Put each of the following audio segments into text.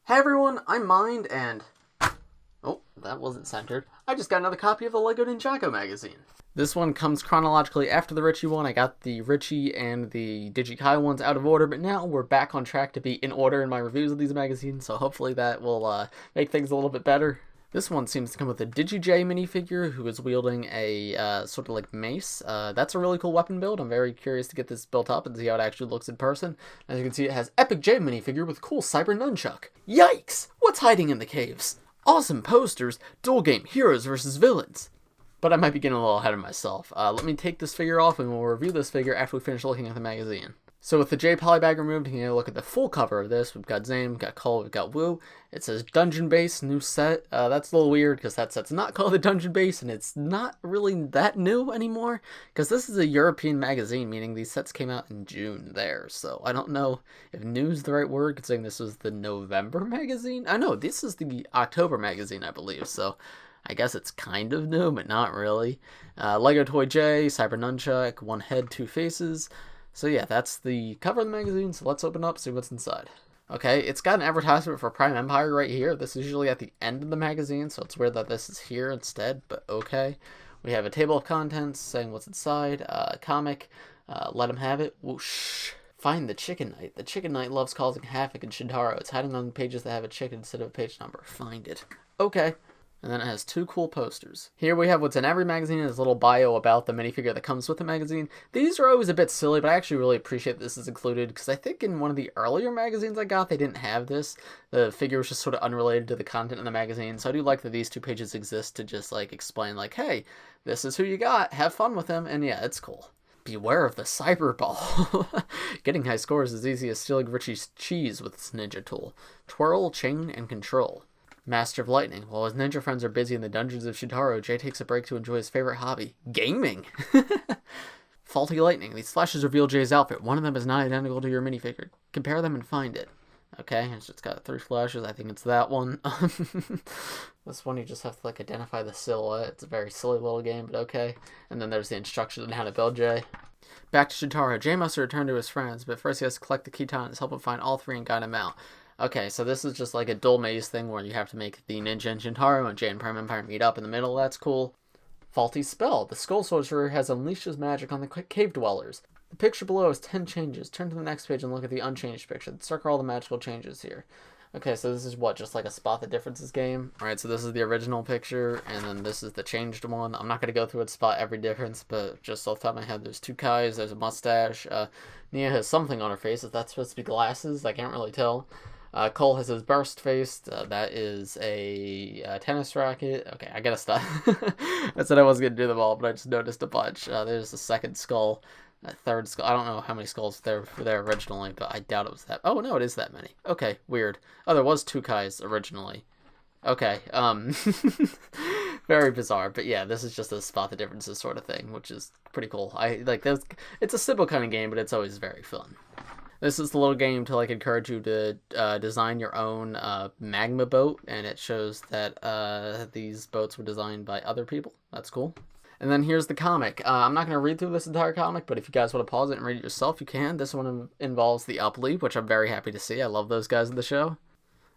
Hey everyone, I'm Mind, and... Oh, that wasn't centered. I just got another copy of the LEGO Ninjago magazine. This one comes chronologically after the Richie one. I got the Richie and the Digi J ones out of order, but now we're back on track to be in order in my reviews of these magazines, so hopefully that will make things a little bit better. This one seems to come with a Digi J minifigure who is wielding a sort of like mace. That's a really cool weapon build. I'm very curious to get this built up and see how it actually looks in person. As you can see, it has Epic J minifigure with cool cyber nunchuck. Yikes! What's hiding in the caves? Awesome posters, duel game, heroes versus villains. But I might be getting a little ahead of myself. Let me take this figure off and we'll review this figure after we finish looking at the magazine. So with the J Poly Bag removed, you can look at the full cover of this. We've got Zane, we've got Cole, we've got Woo. It says Dungeon Base, new set. That's a little weird because that set's not called the Dungeon Base and it's not really that new anymore. Because this is a European magazine, meaning these sets came out in June there. So I don't know if new is the right word, considering this was the November magazine. I know, this is the October magazine, I believe. So I guess it's kind of new, but not really. Lego Toy J, Cyber Nunchuck, one head, two faces. So yeah, that's the cover of the magazine, so let's open up, see what's inside. Okay, it's got an advertisement for Prime Empire right here. This is usually at the end of the magazine, so it's weird that this is here instead, but okay. We have a table of contents saying what's inside, comic, let him have it, whoosh. Find the Chicken Knight. The Chicken Knight loves causing havoc in Shintaro. It's hiding on pages that have a chicken instead of a page number. Find it. Okay. And then it has two cool posters. Here we have what's in every magazine and a little bio about the minifigure that comes with the magazine. These are always a bit silly, but I actually really appreciate this is included because I think in one of the earlier magazines I got, they didn't have this. The figure was just sort of unrelated to the content in the magazine, so I do like that these two pages exist to just like explain like, hey, this is who you got, have fun with him, and yeah, it's cool. Beware of the cyber ball. Getting high scores is easy as stealing Richie's cheese with this ninja tool. Twirl, chain, and control. Master of Lightning. While his ninja friends are busy in the dungeons of Shintaro, Jay takes a break to enjoy his favorite hobby, gaming. Faulty Lightning. These flashes reveal Jay's outfit. One of them is not identical to your minifigure. Compare them and find it. Okay, it's got three flashes. I think it's that one. This one you just have to like identify the silhouette. It's a very silly little game, but okay. And then there's the instructions on how to build Jay. Back to Shintaro. Jay must return to his friends, but first he has to collect the key talents, help him find all three and guide him out. Okay, so this is just like a dual maze thing where you have to make the ninja and Shintaro and Jay and Prime Empire meet up in the middle. That's cool. Faulty Spell. The Skull Sorcerer has unleashed his magic on the cave dwellers. The picture below has 10 changes. Turn to the next page and look at the unchanged picture. Circle all the magical changes here. Okay, so this is what, just like a spot the differences game? Alright, so this is the original picture, and then this is the changed one. I'm not going to go through and spot every difference, but just off the top of my head, there's two Kais, there's a mustache. Nia has something on her face. If that's supposed to be glasses, I can't really tell. Cole has his burst face. That is a tennis racket. Okay, I gotta stop. I said I wasn't gonna do them all, but I just noticed a bunch. There's the second skull, a third skull. I don't know how many skulls there were there originally, but I doubt it was that. Oh no, it is that many. Okay, weird. Oh, there was two Kais originally. Okay, very bizarre, but yeah, this is just a spot the differences sort of thing, which is pretty cool. I like those. It's a simple kind of game, but it's always very fun. This is the little game to like encourage you to design your own magma boat, and it shows that these boats were designed by other people. That's cool. And then here's the comic. I'm not going to read through this entire comic, but if you guys want to pause it and read it yourself, you can. This one involves the Upleap, which I'm very happy to see. I love those guys in the show.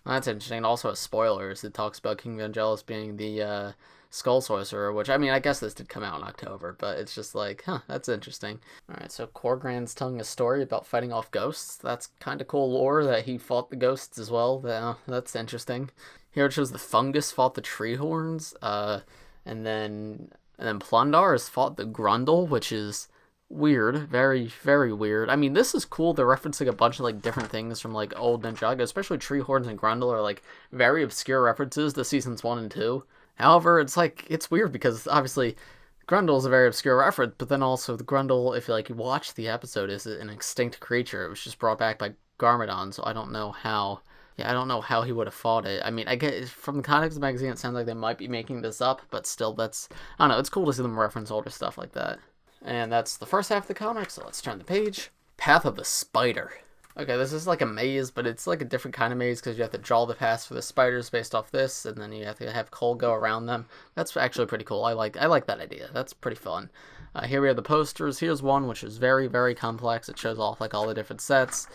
That's interesting. And also has spoilers. It talks about King Vangelis being the Skull Sorcerer, which, I mean, I guess this did come out in October, but it's just like, huh, that's interesting. Alright, so Korgran's telling a story about fighting off ghosts. That's kind of cool lore that he fought the ghosts as well. That's interesting. Here it shows the fungus fought the tree horns, and then Plundar has fought the Grundle, which is weird. Very, very weird. I mean, this is cool. They're referencing a bunch of, like, different things from, like, old Ninjago, especially tree horns and Grundle are, like, very obscure references to seasons 1 and 2. However, it's weird because obviously Grundle is a very obscure reference, but then also the Grundle, if you watch the episode, is an extinct creature. It was just brought back by Garmadon, so I don't know how he would have fought it. I mean, I get from the context of the magazine, it sounds like they might be making this up, but still, I don't know, it's cool to see them reference older stuff like that. And that's the first half of the comic, so let's turn the page. Path of the Spider. Okay, this is like a maze, but it's like a different kind of maze because you have to draw the paths for the spiders based off this, and then you have to have Cole go around them. That's actually pretty cool. I like that idea. That's pretty fun. Here we have the posters. Here's one which is very, very complex. It shows off like all the different sets.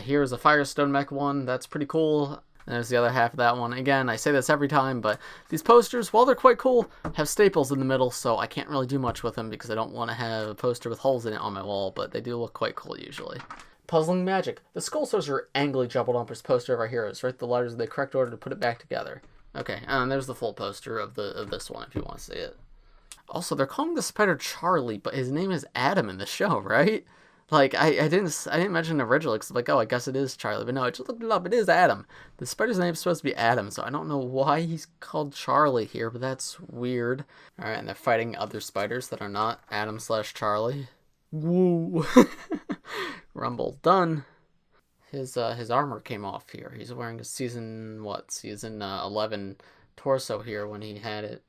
Here's a Firestone Mech one. That's pretty cool. And there's the other half of that one. Again, I say this every time, but these posters, while they're quite cool, have staples in the middle, so I can't really do much with them because I don't want to have a poster with holes in it on my wall, but they do look quite cool usually. Puzzling Magic. The Skull Sorcerer angrily jumbled on his poster of our heroes. Write the letters in the correct order to put it back together. Okay, and there's the full poster of this one if you want to see it. Also, they're calling the spider Charlie, but his name is Adam in the show, right? Like, I didn't mention it originally, because like, oh, I guess it is Charlie. But no, I just looked it up. It is Adam. The spider's name is supposed to be Adam, so I don't know why he's called Charlie here, but that's weird. Alright, and they're fighting other spiders that are not Adam/Charlie. Woo! Rumble done. His armor came off here. He's wearing a season 11 torso here when he had it.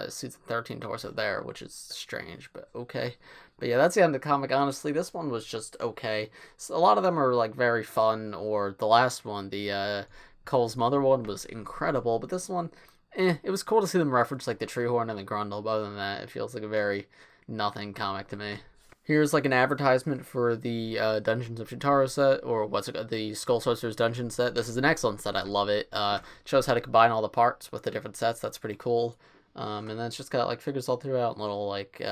Season 13 torso there, which is strange, but okay. But yeah, that's the end of the comic, honestly. This one was just okay. So a lot of them are, like, very fun, or the last one, the Cole's mother one, was incredible, but this one, it was cool to see them reference, like, the Treehorn and the Grundle, but other than that, it feels like a very nothing comic to me. Here's, like, an advertisement for the Dungeons of Shintaro set, or the Skull Sorcerer's Dungeon set. This is an excellent set, I love it. Shows how to combine all the parts with the different sets, that's pretty cool. And then it's just got, like, figures all throughout, little, like,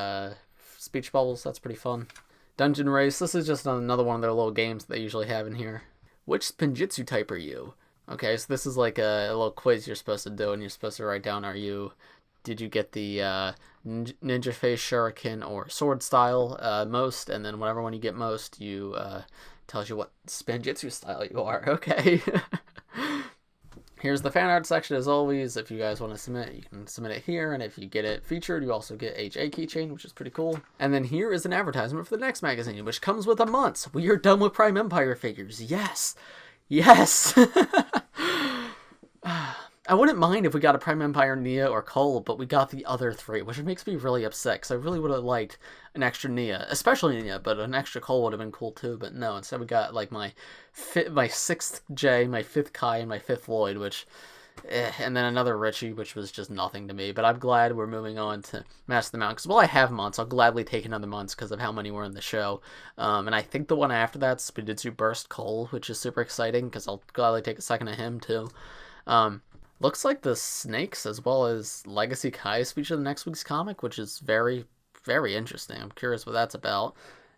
speech bubbles. That's pretty fun. Dungeon Race. This is just another one of their little games that they usually have in here. Which Spinjitzu type are you? Okay, so this is like a little quiz you're supposed to do, and you're supposed to write down, did you get the Ninja Face, Shuriken, or Sword style most, and then whatever one you get most, tells you what Spinjitzu style you are. Okay. Here's the fan art section, as always. If you guys want to submit, you can submit it here, and if you get it featured, you also get a J keychain, which is pretty cool. And then here is an advertisement for the next magazine, which comes with a month. We are done with Prime Empire figures. Yes! Yes! I wouldn't mind if we got a Prime Empire, Nia, or Cole, but we got the other three, which makes me really upset, because I really would have liked an extra Nia, especially Nia, but an extra Cole would have been cool too, but no, instead we got, like, my 6th J, my 5th Kai, and my 5th Lloyd, which, and then another Richie, which was just nothing to me, but I'm glad we're moving on to Master of the Mountain, because while I have months, I'll gladly take another month because of how many were in the show, and I think the one after that's Spinjitzu Burst Cole, which is super exciting, because I'll gladly take a second of him too. Looks like the snakes as well as Legacy Kai feature the next week's comic, which is very, very interesting. I'm curious what that's about.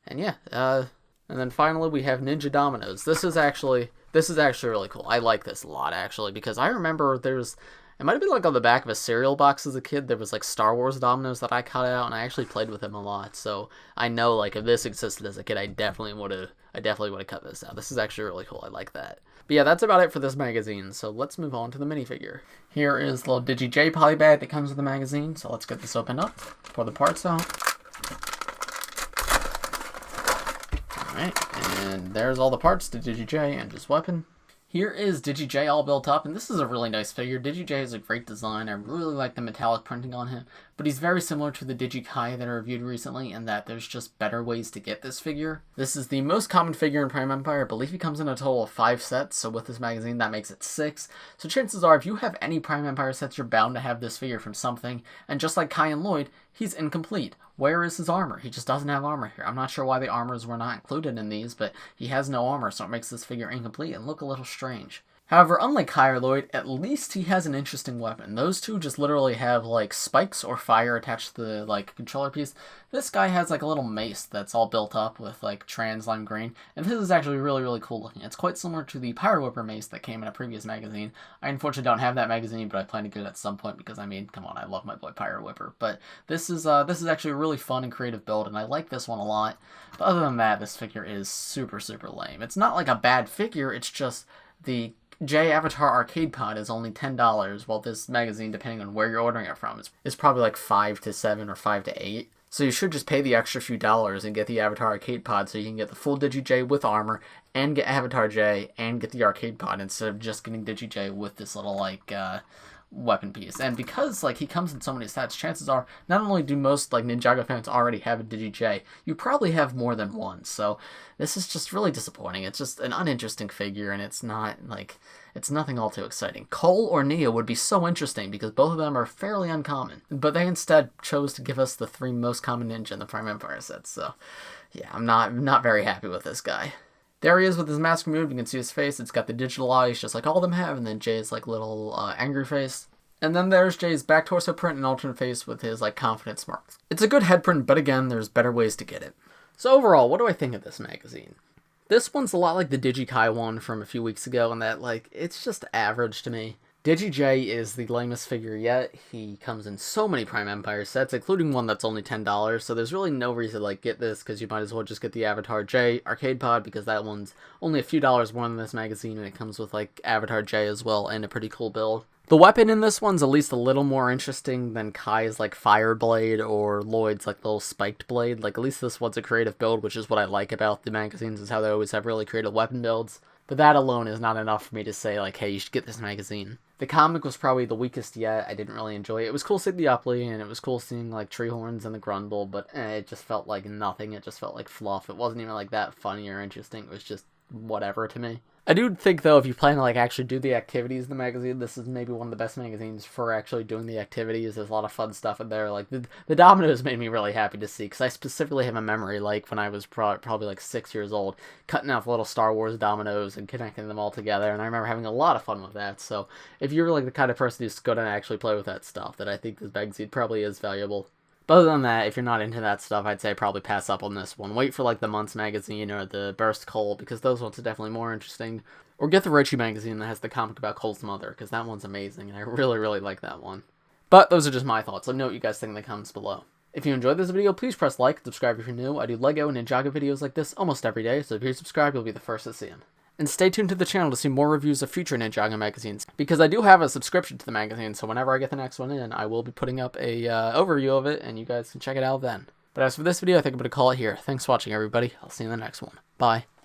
And yeah, and then finally we have Ninja Dominoes. This is actually really cool. I like this a lot, actually, because I remember it might have been like on the back of a cereal box as a kid, there was like Star Wars Dominoes that I cut out, and I actually played with them a lot. So I know, like, if this existed as a kid, I definitely would have cut this out. This is actually really cool. I like that. But yeah, that's about it for this magazine, so let's move on to the minifigure. Here is the little Digi J Poly Bag that comes with the magazine, so let's get this opened up, pour the parts out. Alright, and there's all the parts to Digi J and his weapon. Here is Digi J all built up, and this is a really nice figure. Digi J is a great design. I really like the metallic printing on him, but he's very similar to the Digi Kai that I reviewed recently in that there's just better ways to get this figure. This is the most common figure in Prime Empire. I believe he comes in a total of 5 sets, so with this magazine that makes it 6. So chances are if you have any Prime Empire sets, you're bound to have this figure from something, and just like Kai and Lloyd, he's incomplete. Where is his armor? He just doesn't have armor here. I'm not sure why the armors were not included in these, but he has no armor, so it makes this figure incomplete and look a little strange. However, unlike Kai or Lloyd, at least he has an interesting weapon. Those two just literally have, like, spikes or fire attached to the, like, controller piece. This guy has, like, a little mace that's all built up with, like, trans lime green, and this is actually really, really cool looking. It's quite similar to the Pyro Whipper mace that came in a previous magazine. I unfortunately don't have that magazine, but I plan to get it at some point because, I mean, come on, I love my boy Pyro Whipper. But this is actually a really fun and creative build, and I like this one a lot. But other than that, this figure is super, super lame. It's not, like, a bad figure, it's just the J Avatar Arcade Pod is only $10, while this magazine, depending on where you're ordering it from, is probably like $5 to $7 or $5 to $8. So you should just pay the extra few dollars and get the Avatar Arcade Pod so you can get the full Digi J with armor, and get Avatar J, and get the Arcade Pod, instead of just getting Digi J with this little, like, weapon piece. And because, like, he comes in so many sets, chances are, not only do most, like, Ninjago fans already have a Digi J, you probably have more than one. So this is just really disappointing. It's just an uninteresting figure, and it's not, like, it's nothing all too exciting. Cole or Nia would be so interesting because both of them are fairly uncommon, but they instead chose to give us the 3 most common ninja in the Prime Empire sets. So yeah, I'm not very happy with this guy. There he is with his mask removed. You can see his face. It's got the digital eyes just like all of them have, and then Jay's like little angry face. And then there's Jay's back torso print and alternate face with his like confident smirk. It's a good head print, but again, there's better ways to get it. So overall, what do I think of this magazine? This one's a lot like the Digi J one from a few weeks ago, in that like it's just average to me. Digi J is the lamest figure yet. He comes in so many Prime Empire sets, including one that's only $10, so there's really no reason to like get this, because you might as well just get the Avatar J Arcade Pod, because that one's only a few dollars more than this magazine, and it comes with like Avatar J as well, and a pretty cool build. The weapon in this one's at least a little more interesting than Kai's like fire blade or Lloyd's like little spiked blade. Like at least this one's a creative build, which is what I like about the magazines, is how they always have really creative weapon builds. But that alone is not enough for me to say like, hey, you should get this magazine. The comic was probably the weakest yet. I didn't really enjoy it. It was cool seeing the Upley, and it was cool seeing like Treehorns and the Grundle, but it just felt like nothing. It just felt like fluff. It wasn't even like that funny or interesting. It was just whatever to me. I do think, though, if you plan to like actually do the activities in the magazine, this is maybe one of the best magazines for actually doing the activities. There's a lot of fun stuff in there. Like the Dominoes made me really happy to see, because I specifically have a memory like when I was probably like 6 years old, cutting out the little Star Wars dominoes and connecting them all together, and I remember having a lot of fun with that. So if you're like the kind of person who's going to actually play with that stuff, then I think this magazine probably is valuable. But other than that, if you're not into that stuff, I'd say probably pass up on this one. Wait for like the Months magazine or the Burst Cole, because those ones are definitely more interesting. Or get the Richie magazine that has the comic about Cole's mother, because that one's amazing, and I really, really like that one. But those are just my thoughts. Let me know what you guys think in the comments below. If you enjoyed this video, please press like and subscribe if you're new. I do LEGO and Ninjago videos like this almost every day, so if you're subscribed, you'll be the first to see them. And stay tuned to the channel to see more reviews of future Ninjago magazines, because I do have a subscription to the magazine, so whenever I get the next one in, I will be putting up a overview of it, and you guys can check it out then. But as for this video, I think I'm going to call it here. Thanks for watching, everybody. I'll see you in the next one. Bye.